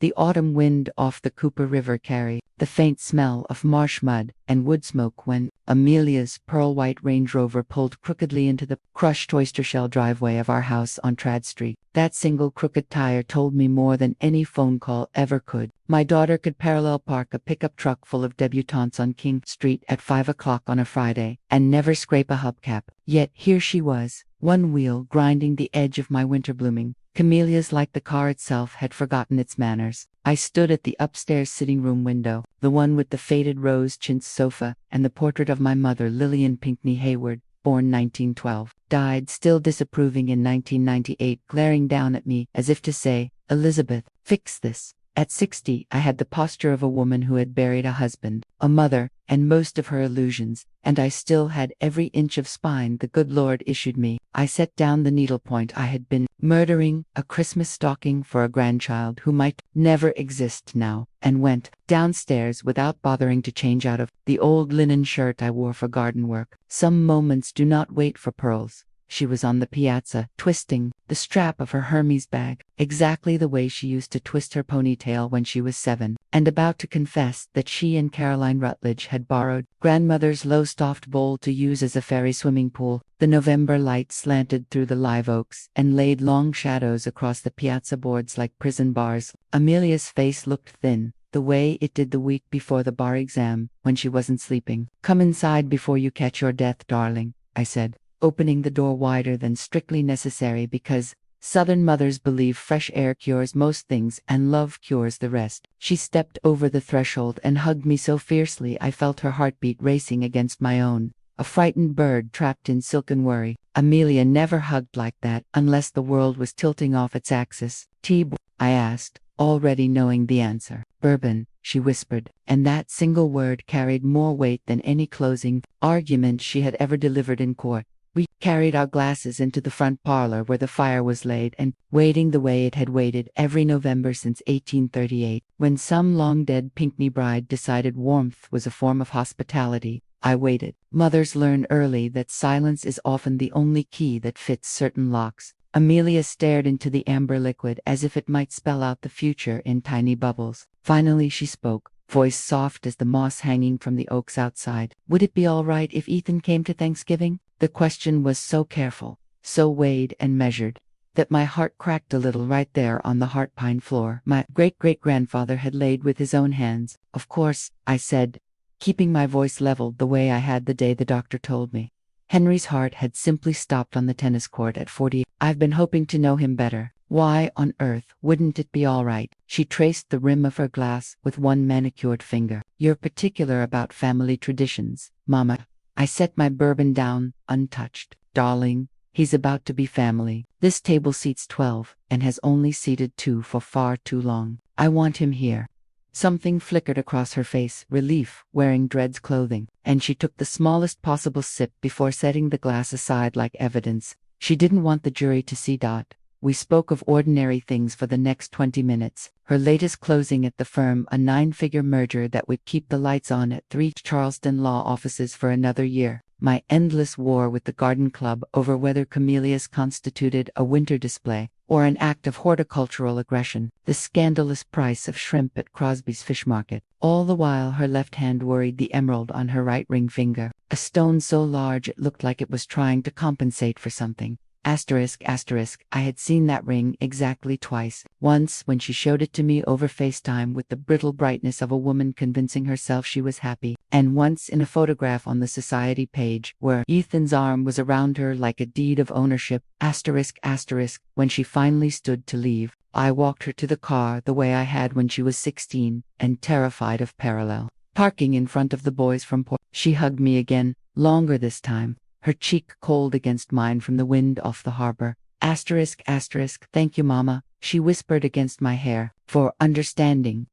The autumn wind off the Cooper River carried the faint smell of marsh mud and wood smoke when Amelia's pearl-white Range Rover pulled crookedly into the crushed oyster-shell driveway of our house on Trad Street. That single crooked tire told me more than any phone call ever could. My daughter could parallel park a pickup truck full of debutantes on King Street at 5 o'clock on a Friday and never scrape a hubcap. Yet here she was, one wheel grinding the edge of my winter blooming. Camellias, like the car itself, had forgotten its manners. I stood at the upstairs sitting room window, the one with the faded rose chintz sofa, and the portrait of my mother, Lillian Pinckney Hayward, born 1912, died still disapproving in 1998, glaring down at me as if to say, "Elizabeth, fix this." At 60, I had the posture of a woman who had buried a husband, a mother, and most of her illusions, and I still had every inch of spine the good Lord issued me. I set down the needlepoint I had been murdering, a Christmas stocking for a grandchild who might never exist now, and went downstairs without bothering to change out of the old linen shirt I wore for garden work. Some moments do not wait for pearls. She was on the piazza, twisting the strap of her Hermes bag, exactly the way she used to twist her ponytail when she was 7, and about to confess that she and Caroline Rutledge had borrowed grandmother's low-stoffed bowl to use as a fairy swimming pool. The November light slanted through the live oaks and laid long shadows across the piazza boards like prison bars. Amelia's face looked thin, the way it did the week before the bar exam, when she wasn't sleeping. "Come inside before you catch your death, darling," I said, opening the door wider than strictly necessary because Southern mothers believe fresh air cures most things and love cures the rest. She stepped over the threshold and hugged me so fiercely I felt her heartbeat racing against my own. A frightened bird trapped in silken worry. Amelia never hugged like that unless the world was tilting off its axis. "Tea?" I asked, already knowing the answer. "Bourbon," she whispered, and that single word carried more weight than any closing argument she had ever delivered in court. We carried our glasses into the front parlor where the fire was laid and waiting the way it had waited every November since 1838, when some long-dead Pinckney bride decided warmth was a form of hospitality. I waited. Mothers learn early that silence is often the only key that fits certain locks. Amelia stared into the amber liquid as if it might spell out the future in tiny bubbles. Finally she spoke, voice soft as the moss hanging from the oaks outside. "Would it be all right if Ethan came to Thanksgiving?" The question was so careful, so weighed and measured, that my heart cracked a little right there on the heart pine floor my great-great-grandfather had laid with his own hands. "Of course," I said, keeping my voice leveled the way I had the day the doctor told me. Henry's heart had simply stopped on the tennis court at 40. "I've been hoping to know him better. Why on earth wouldn't it be all right?" She traced the rim of her glass with one manicured finger. "You're particular about family traditions, Mama." I set my bourbon down, untouched. "Darling, he's about to be family. This table seats 12, and has only seated 2 for far too long. I want him here." Something flickered across her face, relief, wearing Dred's clothing, and she took the smallest possible sip before setting the glass aside like evidence. She didn't want the jury to see Dot. We spoke of ordinary things for the next 20 minutes. Her latest closing at the firm, a 9-figure merger that would keep the lights on at 3 Charleston law offices for another year. My endless war with the garden club over whether camellias constituted a winter display or an act of horticultural aggression. The scandalous price of shrimp at Crosby's fish market. All the while her left hand worried the emerald on her right ring finger, a stone so large it looked like it was trying to compensate for something. Asterisk, asterisk, I had seen that ring exactly twice. Once when she showed it to me over FaceTime with the brittle brightness of a woman convincing herself she was happy, and once in a photograph on the society page where Ethan's arm was around her like a deed of ownership. Asterisk, asterisk, when she finally stood to leave, I walked her to the car the way I had when she was 16, and terrified of parallel parking in front of the boys from Port. She hugged me again, longer this time, her cheek cold against mine from the wind off the harbor. Asterisk, asterisk, thank you, Mama, she whispered against my hair, for understanding.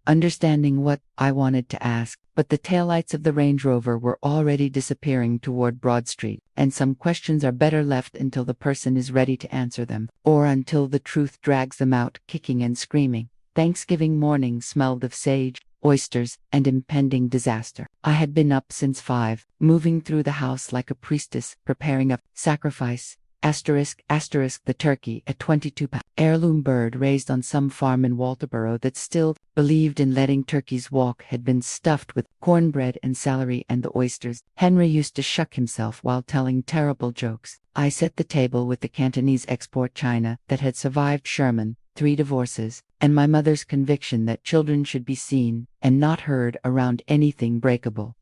Understanding what? I wanted to ask, but the taillights of the Range Rover were already disappearing toward Broad Street, and some questions are better left until the person is ready to answer them, or until the truth drags them out, kicking and screaming. Thanksgiving morning smelled of sage, oysters, and impending disaster. I had been up since 5, moving through the house like a priestess, preparing a sacrifice. The turkey, a 22-pound heirloom bird raised on some farm in Walterboro that still believed in letting turkeys walk, had been stuffed with cornbread and celery and the oysters. Henry used to shuck himself while telling terrible jokes. I set the table with the Cantonese export china that had survived Sherman, 3 divorces, and my mother's conviction that children should be seen and not heard around anything breakable.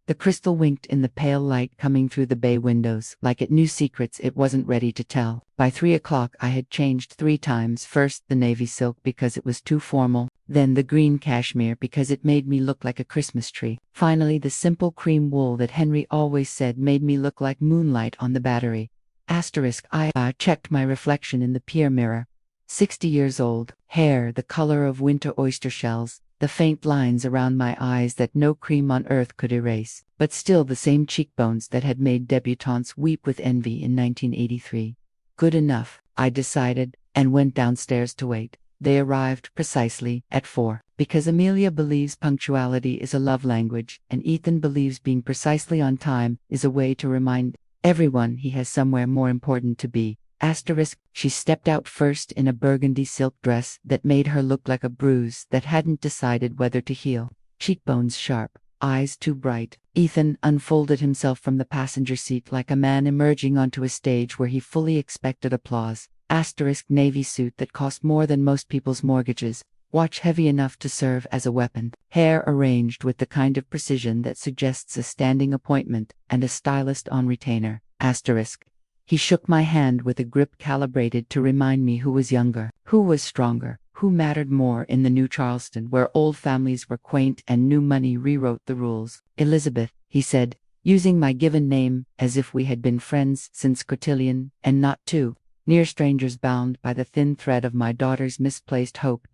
The crystal winked in the pale light coming through the bay windows, like it knew secrets it wasn't ready to tell. By 3 o'clock I had changed 3 times, first the navy silk because it was too formal, then the green cashmere because it made me look like a Christmas tree, finally the simple cream wool that Henry always said made me look like moonlight on the Battery. I checked my reflection in the pier mirror. 60 years old, hair the color of winter oyster shells, the faint lines around my eyes that no cream on earth could erase, but still the same cheekbones that had made debutantes weep with envy in 1983. Good enough, I decided, and went downstairs to wait. They arrived precisely at 4, because Amelia believes punctuality is a love language, and Ethan believes being precisely on time is a way to remind everyone he has somewhere more important to be. She stepped out first in a burgundy silk dress that made her look like a bruise that hadn't decided whether to heal. Cheekbones sharp, eyes too bright. Ethan unfolded himself from the passenger seat like a man emerging onto a stage where he fully expected applause. Navy suit that cost more than most people's mortgages. Watch heavy enough to serve as a weapon. Hair arranged with the kind of precision that suggests a standing appointment and a stylist on retainer. He shook my hand with a grip calibrated to remind me who was younger, who was stronger, who mattered more in the New Charleston where old families were quaint and new money rewrote the rules. Elizabeth, he said, using my given name as if we had been friends since cotillion, and not two near strangers bound by the thin thread of my daughter's misplaced hope.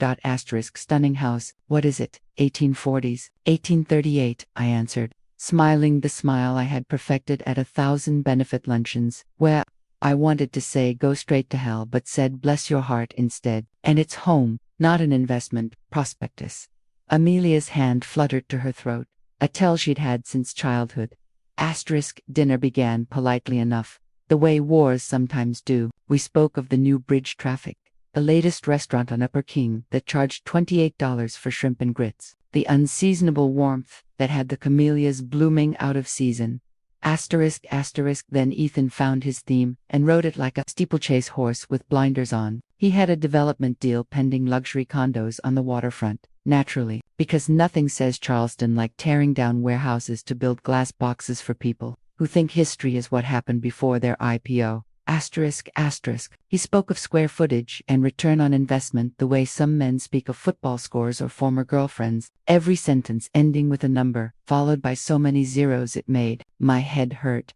Stunning house, what is it? 1840s, 1838, I answered, smiling the smile I had perfected at 1,000 benefit luncheons, where I wanted to say go straight to hell but said bless your heart instead, and it's home, not an investment prospectus. Amelia's hand fluttered to her throat, a tell she'd had since childhood. Dinner began politely enough, the way wars sometimes do. We spoke of the new bridge traffic, the latest restaurant on Upper King that charged $28 for shrimp and grits, the unseasonable warmth that had the camellias blooming out of season. Then Ethan found his theme and rode it like a steeplechase horse with blinders on. He had a development deal pending, luxury condos on the waterfront, naturally, because nothing says Charleston like tearing down warehouses to build glass boxes for people who think history is what happened before their IPO. He spoke of square footage and return on investment the way some men speak of football scores or former girlfriends, every sentence ending with a number, followed by so many zeros it made my head hurt.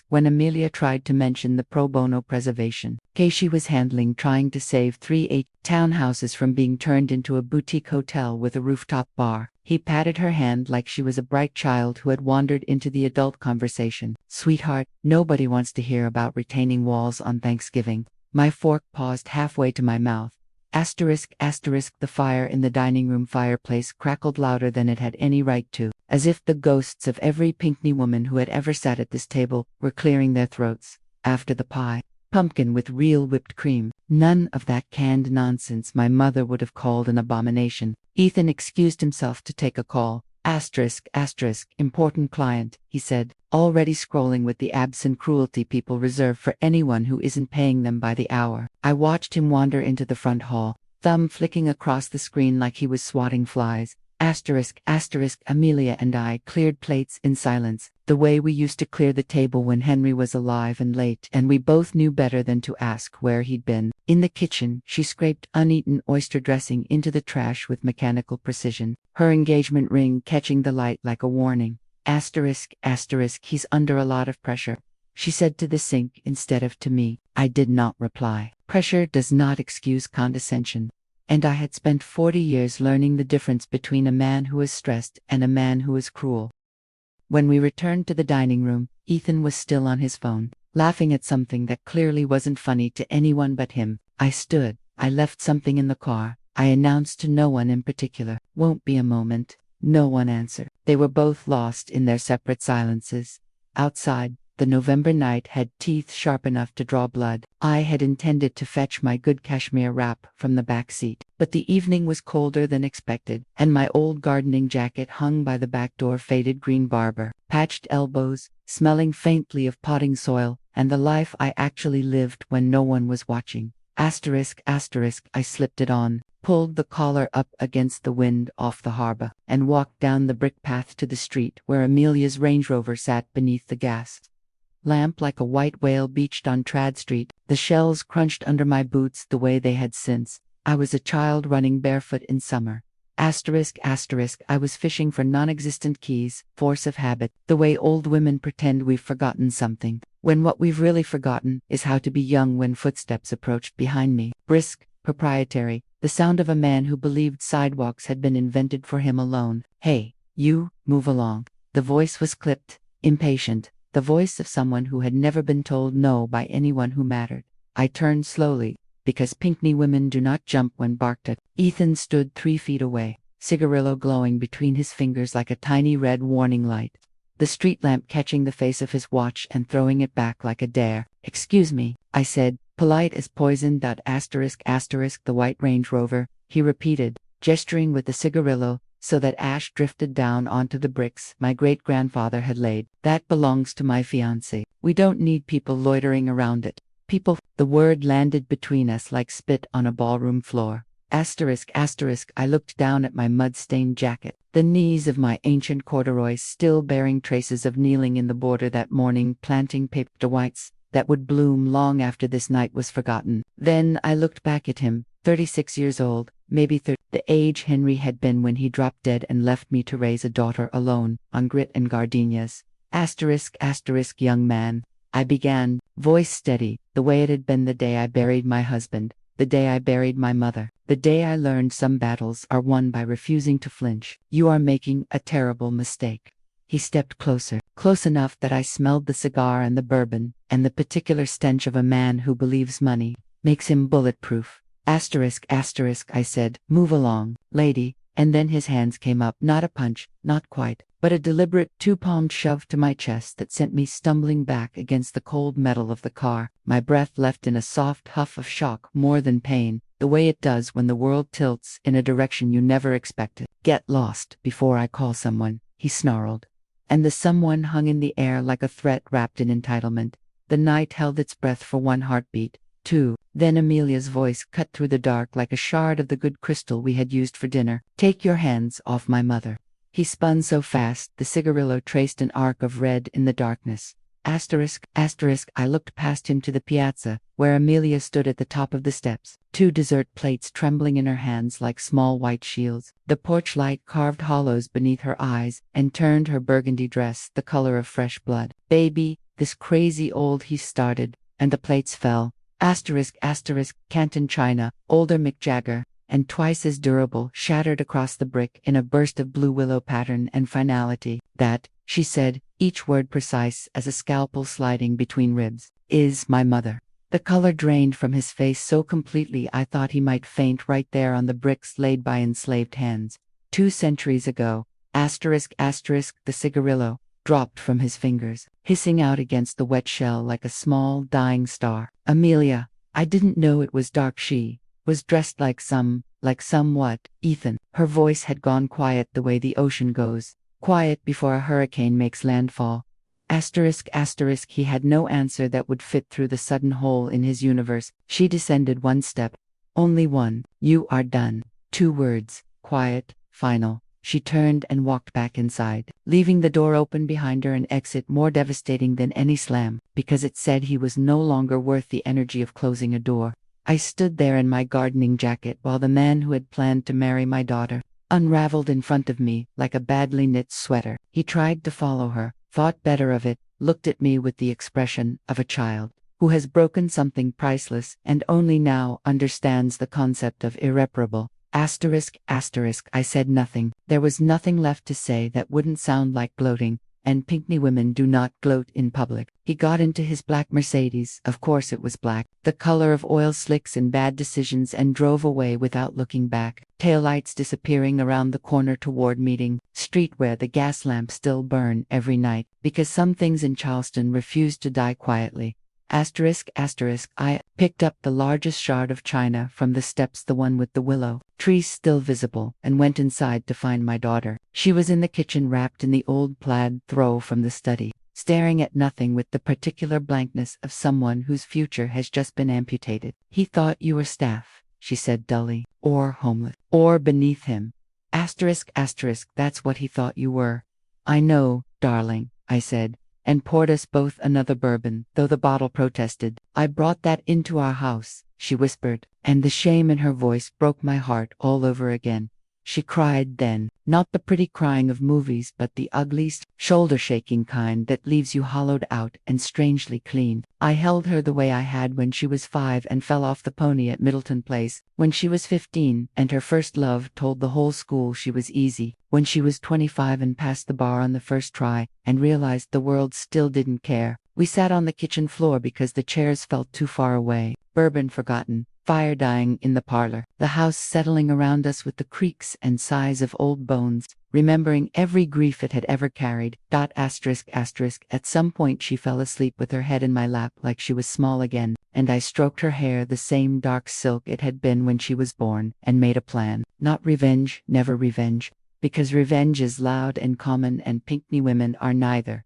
When Amelia tried to mention the pro bono preservation case she was handling, trying to save 3 townhouses from being turned into a boutique hotel with a rooftop bar, he patted her hand like she was a bright child who had wandered into the adult conversation. Sweetheart, nobody wants to hear about retaining walls on Thanksgiving. My fork paused halfway to my mouth. The fire in the dining room fireplace crackled louder than it had any right to, as if the ghosts of every Pinckney woman who had ever sat at this table were clearing their throats. After the pie, pumpkin with real whipped cream, none of that canned nonsense my mother would have called an abomination. Ethan excused himself to take a call. Important client, he said, already scrolling with the absent cruelty people reserve for anyone who isn't paying them by the hour. I watched him wander into the front hall, thumb flicking across the screen like he was swatting flies. Amelia and I cleared plates in silence, the way we used to clear the table when Henry was alive and late, and we both knew better than to ask where he'd been. In the kitchen, she scraped uneaten oyster dressing into the trash with mechanical precision, her engagement ring catching the light like a warning. He's under a lot of pressure, she said to the sink instead of to me. I did not reply. Pressure does not excuse condescension. And I had spent 40 years learning the difference between a man who is stressed and a man who is cruel. When we returned to the dining room, Ethan was still on his phone, laughing at something that clearly wasn't funny to anyone but him. I left something in the car, I announced to no one in particular. Won't be a moment. No one answered. They were both lost in their separate silences. Outside, The November night had teeth sharp enough to draw blood. I had intended to fetch my good cashmere wrap from the back seat, but the evening was colder than expected, and my old gardening jacket hung by the back door, faded green barber, patched elbows, smelling faintly of potting soil, and the life I actually lived when no one was watching. Asterisk, asterisk, I slipped it on, pulled the collar up against the wind off the harbor, and walked down the brick path to the street where Amelia's Range Rover sat beneath the gas lamp like a white whale beached on Trad Street. The shells crunched under my boots the way they had since. I was a child running barefoot in summer. Asterisk, asterisk, I was fishing for non-existent keys, force of habit, the way old women pretend we've forgotten something, when what we've really forgotten is how to be young. When footsteps approached behind me, brisk, proprietary, the sound of a man who believed sidewalks had been invented for him alone. "Hey, you, move along." The voice was clipped, impatient, the voice of someone who had never been told no by anyone who mattered. I turned slowly, because Pinckney women do not jump when barked at. Ethan stood 3 feet away, cigarillo glowing between his fingers like a tiny red warning light, the street lamp catching the face of his watch and throwing it back like a dare. "Excuse me," I said, polite as poison. Asterisk, asterisk, the white Range Rover, he repeated, gesturing with the cigarillo, so that ash drifted down onto the bricks my great-grandfather had laid. "That belongs to my fiancé. We don't need people loitering around it." People, the word landed between us like spit on a ballroom floor. Asterisk, asterisk, I looked down at my mud-stained jacket, the knees of my ancient corduroys still bearing traces of kneeling in the border that morning, planting paper whites that would bloom long after this night was forgotten. Then I looked back at him, 36 years old, maybe 30, the age Henry had been when he dropped dead and left me to raise a daughter alone, on grit and gardenias. Asterisk, asterisk, young man, I began, voice steady, the way it had been the day I buried my husband, the day I buried my mother, the day I learned some battles are won by refusing to flinch. "You are making a terrible mistake." He stepped closer, close enough that I smelled the cigar and the bourbon, and the particular stench of a man who believes money makes him bulletproof. Asterisk, asterisk, I said, "Move along, lady," and then his hands came up, not a punch, not quite, but a deliberate 2-palmed shove to my chest that sent me stumbling back against the cold metal of the car, my breath left in a soft huff of shock more than pain, the way it does when the world tilts in a direction you never expected. "Get lost before I call someone," he snarled. And the someone hung in the air like a threat wrapped in entitlement. The night held its breath for 1 heartbeat, 2, then Amelia's voice cut through the dark like a shard of the good crystal we had used for dinner. "Take your hands off my mother." He spun so fast, the cigarillo traced an arc of red in the darkness. Asterisk, asterisk, I looked past him to the piazza, where Amelia stood at the top of the steps, 2 dessert plates trembling in her hands like small white shields. The porch light carved hollows beneath her eyes and turned her burgundy dress the color of fresh blood. "Baby, this crazy old," he started, and the plates fell. Asterisk, asterisk, Canton china, older Mick Jagger, and twice as durable, shattered across the brick in a burst of blue willow pattern and finality. "That," she said, each word precise as a scalpel sliding between ribs, "is my mother." The color drained from his face so completely I thought he might faint right there on the bricks laid by enslaved hands. 2 centuries ago. Asterisk, asterisk, the cigarillo dropped from his fingers, hissing out against the wet shell like a small, dying star. "Amelia, I didn't know it was dark." She was dressed like what, Ethan? Her voice had gone quiet the way the ocean goes, quiet before a hurricane makes landfall. Asterisk, asterisk, he had no answer that would fit through the sudden hole in his universe. She descended 1 step. Only one. "You are done." 2 words, quiet, final. She turned and walked back inside, leaving the door open behind her, an exit more devastating than any slam, because it said he was no longer worth the energy of closing a door. I stood there in my gardening jacket while the man who had planned to marry my daughter unraveled in front of me like a badly knit sweater. He tried to follow her, thought better of it, looked at me with the expression of a child who has broken something priceless and only now understands the concept of irreparable. Asterisk, asterisk, I said nothing. There was nothing left to say that wouldn't sound like gloating, and Pinckney women do not gloat in public. He got into his black Mercedes, of course it was black, the color of oil slicks and bad decisions, and drove away without looking back, taillights disappearing around the corner toward Meeting Street where the gas lamps still burn every night, because some things in Charleston refuse to die quietly. I picked up the largest shard of china from the steps, the one with the willow trees still visible, and went inside to find my daughter. She was in the kitchen wrapped in the old plaid throw from the study, staring at nothing with the particular blankness of someone whose future has just been amputated. "He thought you were staff," she said dully, "or homeless, or beneath him. That's what he thought you were." "I know, darling," I said, and poured us both another bourbon, though the bottle protested. "I brought that into our house," she whispered, and the shame in her voice broke my heart all over again. She cried then, not the pretty crying of movies, but the ugly, shoulder-shaking kind that leaves you hollowed out and strangely clean. I held her the way I had when she was 5 and fell off the pony at Middleton Place, when she was 15, and her first love told the whole school she was easy, when she was 25 and passed the bar on the first try, and realized the world still didn't care. We sat on the kitchen floor because the chairs felt too far away, bourbon forgotten, fire dying in the parlor, the house settling around us with the creaks and sighs of old bones, remembering every grief it had ever carried. At some point she fell asleep with her head in my lap like she was small again, and I stroked her hair, the same dark silk it had been when she was born, and made a plan. Not revenge, never revenge, because revenge is loud and common and Pinckney women are neither.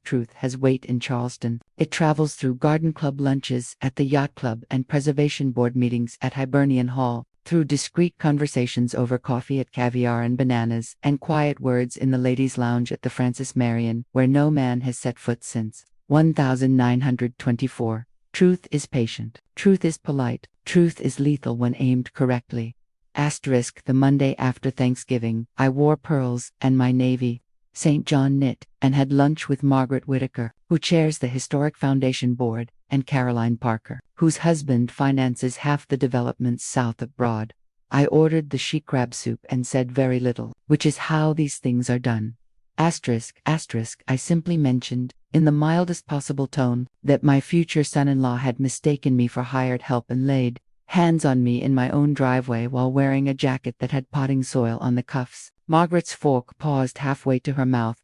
Truth has weight in Charleston. It travels through garden club lunches at the yacht club and preservation board meetings at Hibernian Hall, through discreet conversations over coffee at Caviar and Bananas, and quiet words in the ladies' lounge at the Francis Marion, where no man has set foot since 1924. Truth is patient. Truth is polite. Truth is lethal when aimed correctly. The Monday after Thanksgiving, I wore pearls and my navy St. John knit, and had lunch with Margaret Whitaker, who chairs the Historic Foundation Board, and Caroline Parker, whose husband finances half the developments south of Broad. I ordered the she crab soup and said very little, which is how these things are done. I simply mentioned, in the mildest possible tone, that my future son-in-law had mistaken me for hired help and laid hands on me in my own driveway while wearing a jacket that had potting soil on the cuffs. Margaret's fork paused halfway to her mouth.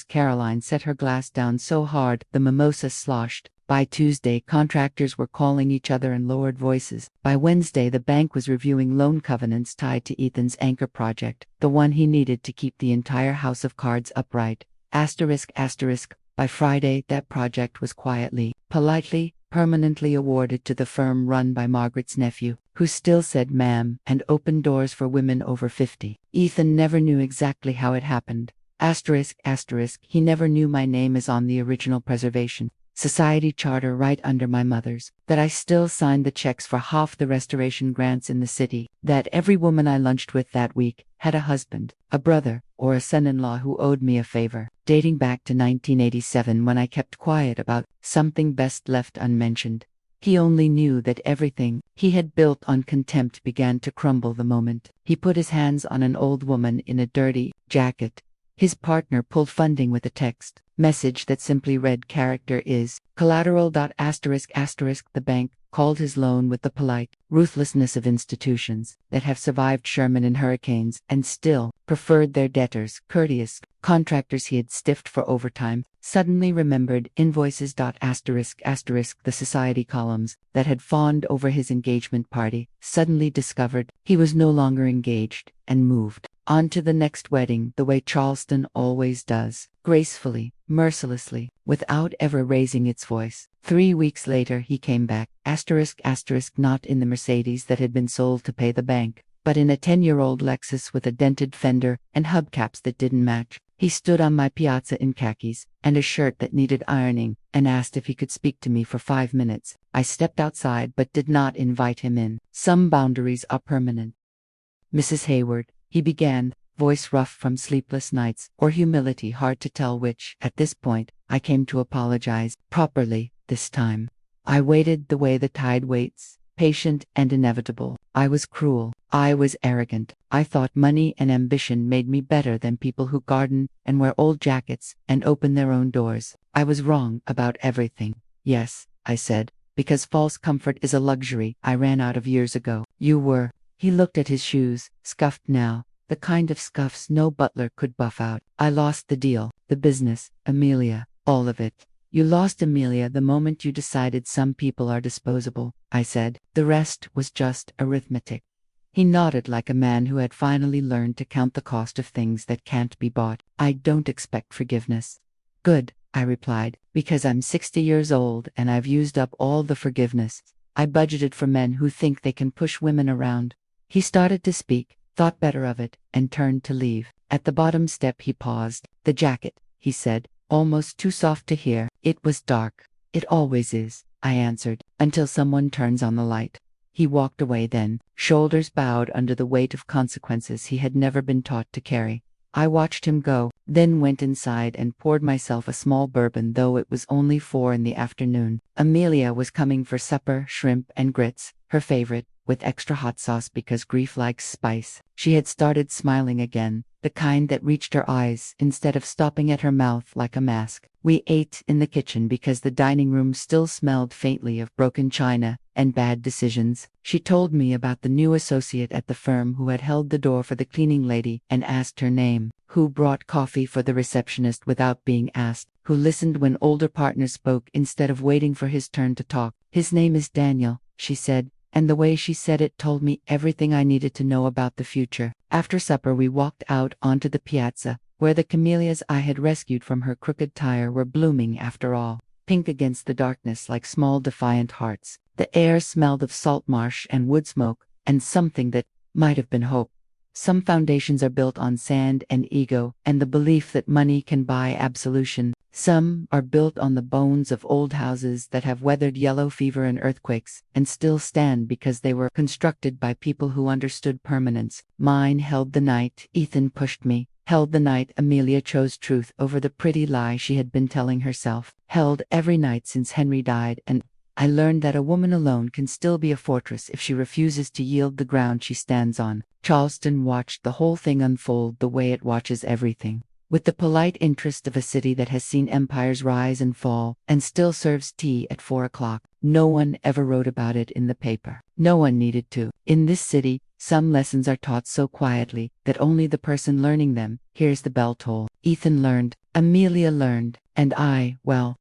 Caroline set her glass down so hard the mimosa sloshed. By Tuesday, contractors were calling each other in lowered voices. By Wednesday, the bank was reviewing loan covenants tied to Ethan's anchor project, the one he needed to keep the entire house of cards upright. By Friday, that project was quietly, politely, permanently awarded to the firm run by Margaret's nephew, who still said ma'am and opened doors for women over 50. Ethan never knew exactly how it happened. He never knew my name is on the original preservation society charter right under my mother's, that I still signed the checks for half the restoration grants in the city, that every woman I lunched with that week had a husband, a brother, or a son-in-law who owed me a favor, dating back to 1987 when I kept quiet about something best left unmentioned. He only knew that everything he had built on contempt began to crumble the moment he put his hands on an old woman in a dirty jacket. His partner pulled funding with a text message that simply read character is collateral. The bank called his loan with the polite ruthlessness of institutions that have survived Sherman and hurricanes and still preferred their debtors. Courteous contractors he had stiffed for overtime suddenly remembered invoices. The society columns that had fawned over his engagement party suddenly discovered he was no longer engaged and moved on to the next wedding the way Charleston always does, gracefully, mercilessly, without ever raising its voice. 3 weeks later he came back, not in the Mercedes that had been sold to pay the bank, but in a 10-year-old Lexus with a dented fender and hubcaps that didn't match. He stood on my piazza in khakis and a shirt that needed ironing and asked if he could speak to me for 5 minutes. I stepped outside but did not invite him in. Some boundaries are permanent. "Mrs. Hayward," he began, voice rough from sleepless nights or humility hard to tell which. At this point, I came to apologize, properly, this time. I waited the way the tide waits, patient and inevitable. I was cruel. I was arrogant. I thought money and ambition made me better than people who garden and wear old jackets and open their own doors. I was wrong about everything. Yes, I said, because false comfort is a luxury I ran out of years ago. You were. He looked at his shoes, scuffed now, the kind of scuffs no butler could buff out. I lost the deal, the business, Amelia, all of it. You lost Amelia the moment you decided some people are disposable, I said. The rest was just arithmetic. He nodded like a man who had finally learned to count the cost of things that can't be bought. I don't expect forgiveness. Good, I replied, because I'm 60 years old and I've used up all the forgiveness I budgeted for men who think they can push women around. He started to speak, thought better of it, and turned to leave. At the bottom step he paused. The jacket, he said, almost too soft to hear. It was dark. It always is, I answered, until someone turns on the light. He walked away then, shoulders bowed under the weight of consequences he had never been taught to carry. I watched him go, then went inside and poured myself a small bourbon, though it was only 4 in the afternoon. Amelia was coming for supper, shrimp and grits, her favorite, with extra hot sauce because grief likes spice. She had started smiling again, the kind that reached her eyes instead of stopping at her mouth like a mask. We ate in the kitchen because the dining room still smelled faintly of broken china and bad decisions. She told me about the new associate at the firm who had held the door for the cleaning lady and asked her name, who brought coffee for the receptionist without being asked, who listened when older partners spoke instead of waiting for his turn to talk. His name is Daniel, she said, and the way she said it told me everything I needed to know about the future. After supper we walked out onto the piazza, where the camellias I had rescued from her crooked tire were blooming after all, pink against the darkness like small defiant hearts. The air smelled of salt marsh and wood smoke, and something that might have been hope. Some foundations are built on sand and ego, and the belief that money can buy absolution. Some are built on the bones of old houses that have weathered yellow fever and earthquakes, and still stand because they were constructed by people who understood permanence. Mine held the night Ethan pushed me, held the night Amelia chose truth over the pretty lie she had been telling herself, held every night since Henry died, and I learned that a woman alone can still be a fortress if she refuses to yield the ground she stands on. Charleston watched the whole thing unfold the way it watches everything, with the polite interest of a city that has seen empires rise and fall, and still serves tea at 4 o'clock. No one ever wrote about it in the paper. No one needed to. In this city, some lessons are taught so quietly that only the person learning them hears the bell toll. Ethan learned, Amelia learned, and well,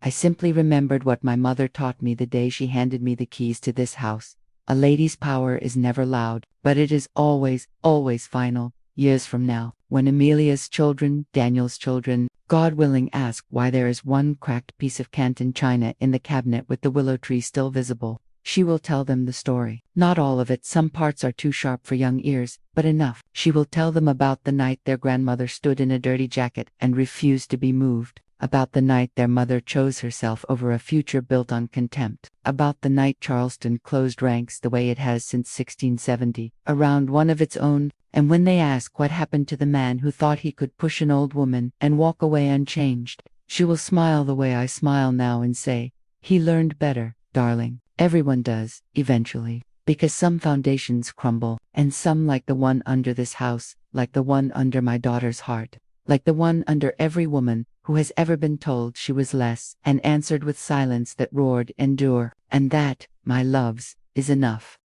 I simply remembered what my mother taught me the day she handed me the keys to this house. A lady's power is never loud, but it is always, always final. Years from now, when Amelia's children, Daniel's children, God willing, ask why there is one cracked piece of Canton china in the cabinet with the willow tree still visible, she will tell them the story. Not all of it, some parts are too sharp for young ears, but enough. She will tell them about the night their grandmother stood in a dirty jacket and refused to be moved. About the night their mother chose herself over a future built on contempt. About the night Charleston closed ranks the way it has since 1670, around one of its own, and when they ask what happened to the man who thought he could push an old woman and walk away unchanged, she will smile the way I smile now and say, he learned better, darling. Everyone does, eventually, because some foundations crumble, and some, like the one under this house, like the one under my daughter's heart, like the one under every woman who has ever been told she was less and answered with silence that roared, endure, and that, my loves, is enough.